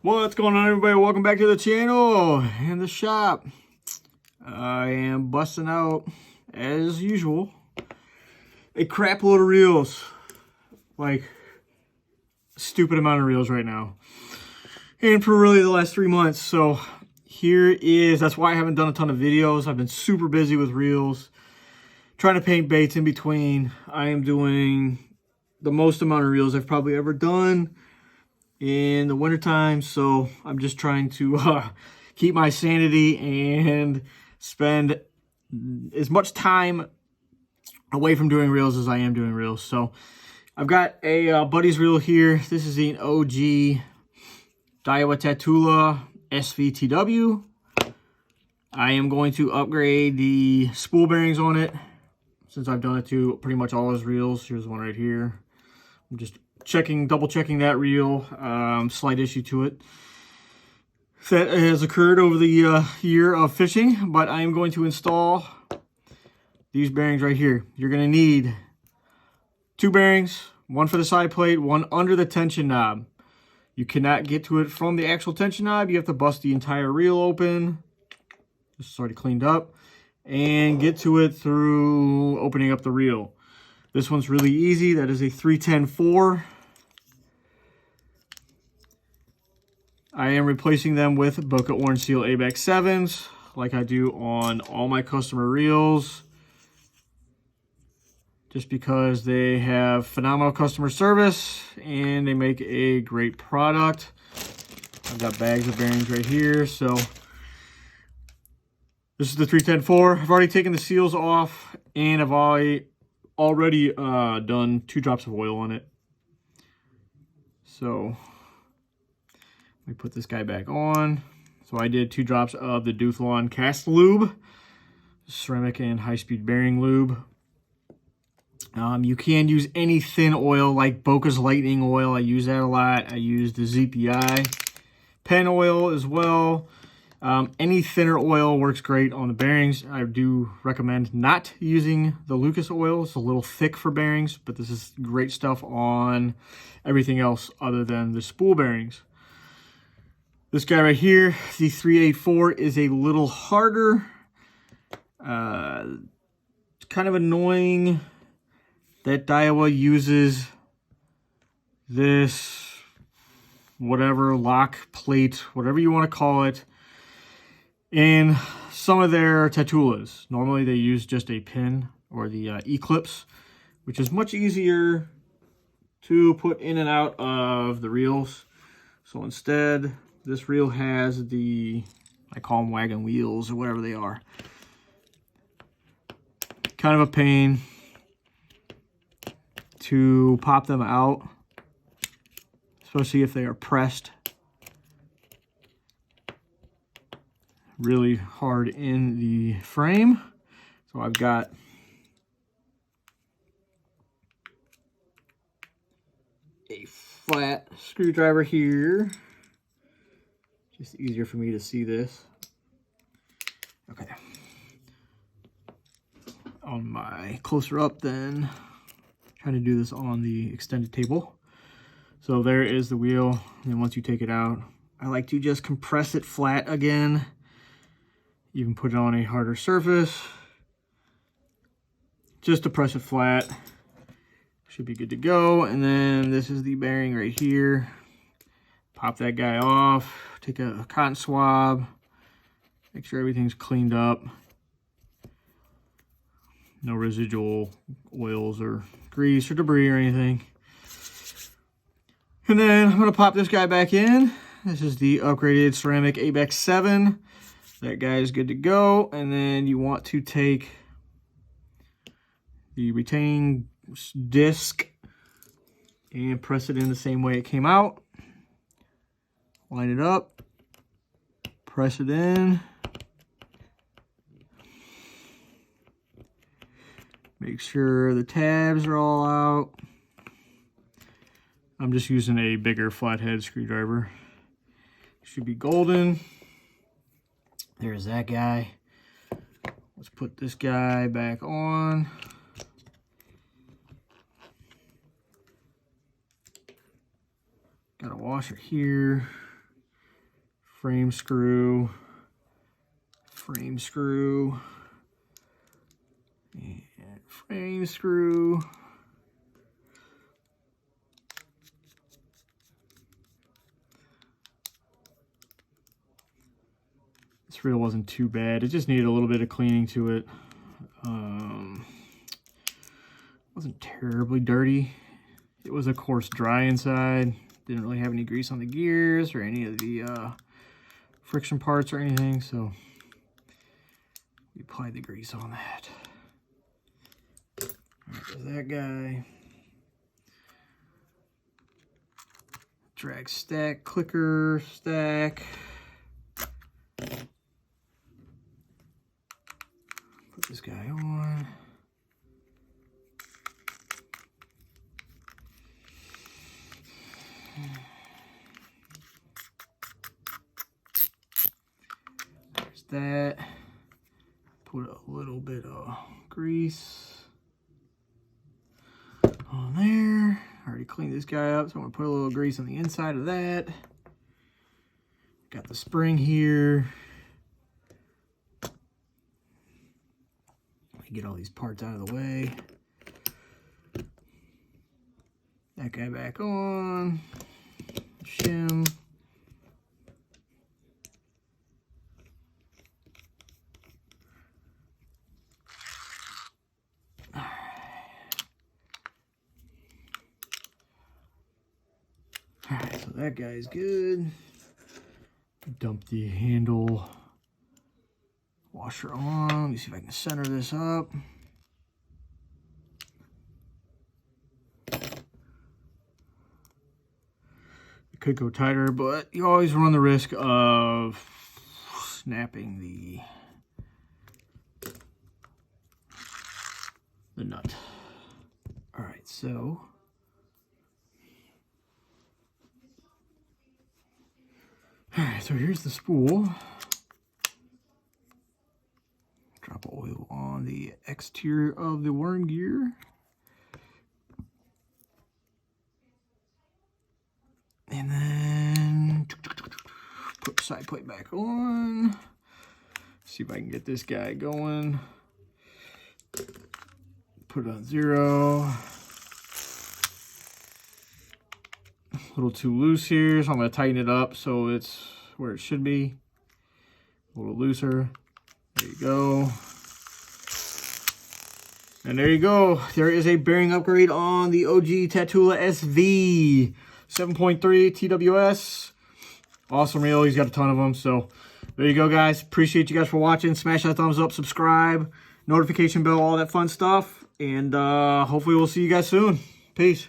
What's going on, everybody? Welcome back to the channel and the shop. I am busting out, as usual, a crap load of reels. Like, stupid amount of reels right now. And for really the last 3 months. So that's why I haven't done a ton of videos. I've been super busy with reels, trying to paint baits in between. I am doing the most amount of reels I've probably ever done in the wintertime, so I'm just trying to keep my sanity and spend as much time away from doing reels as I am doing reels. So I've got a buddy's reel here. This is an OG Daiwa Tatula SVTW. I am going to upgrade the spool bearings on it since I've done it to pretty much all his reels. Here's one right here. I'm just double checking that reel. Slight issue to it that has occurred over the year of fishing, but I am going to install these bearings right here. You're going to need 2 bearings, one for the side plate, one under the tension knob. You cannot get to it from the actual tension knob. You have to bust the entire reel open. This is already cleaned up, and get to it through opening up the reel. This one's really easy. That is a 310-4. I am replacing them with Boca Orange Seal ABEX 7s, like I do on all my customer reels, just because they have phenomenal customer service and they make a great product. I've got bags of bearings right here. So this is the 310-4. I've already taken the seals off, and I've already done 2 drops of oil on it. So let me put this guy back on. So I did 2 drops of the Douthlon Cast Lube, ceramic and high-speed bearing lube. You can use any thin oil like Boca's Lightning oil. I use that a lot. I use the ZPI pen oil as well. Any thinner oil works great on the bearings. I do recommend not using the Lucas oil. It's a little thick for bearings, but this is great stuff on everything else other than the spool bearings. This guy right here, the 384, is a little harder. It's kind of annoying that Daiwa uses this whatever lock plate, whatever you want to call it, in some of their Tatulas. Normally they use just a pin or the Eclipse, which is much easier to put in and out of the reels. So instead, this reel has the, I call them wagon wheels or whatever they are. Kind of a pain to pop them out, especially if they are pressed really hard in the frame. So I've got a flat screwdriver here. Just easier for me to see this. Okay. On my closer up then, trying to do this on the extended table. So there is the wheel, and once you take it out, I like to just compress it flat again. You can put it on a harder surface just to press it flat. Should be good to go. And then this is the bearing right here. Pop that guy off, take a cotton swab, make sure everything's cleaned up. No residual oils or grease or debris or anything. And then I'm gonna pop this guy back in. This is the upgraded ceramic ABEX 7. That guy is good to go. And then you want to take the retaining disc and press it in the same way it came out. Line it up, press it in. Make sure the tabs are all out. I'm just using a bigger flathead screwdriver. Should be golden. There's that guy. Let's put this guy back on. Got a washer here. frame screw, frame screw, and frame screw. This reel wasn't too bad. It just needed a little bit of cleaning to it. Wasn't terribly dirty. It was, of course, dry inside. Didn't really have any grease on the gears or any of the friction parts or anything, so we applied the grease on that. Alright, there's that guy. Drag stack, clicker stack. Put this guy on. There's that. Put a little bit of grease on there. I already cleaned this guy up, so I'm gonna put a little grease on the inside of that. Got the spring here. Let me get all these parts out of the way. That guy back on. Shim. Alright, so that guy's good. Dump the handle washer on. Let me see if I can center this up. It could go tighter, but you always run the risk of snapping the nut. Alright, so alright, so here's the spool. Drop oil on the exterior of the worm gear. And then put the side plate back on. See if I can get this guy going. Put it on 0. A little too loose here, so I'm going to tighten it up so it's where it should be. A little looser. There you go. And there you go. There is a bearing upgrade on the OG Tatula SV 7.3 TWS. Awesome reel. He's got a ton of them. So there you go, guys. Appreciate you guys for watching. Smash that thumbs up, subscribe, notification bell, all that fun stuff. And hopefully we'll see you guys soon. Peace.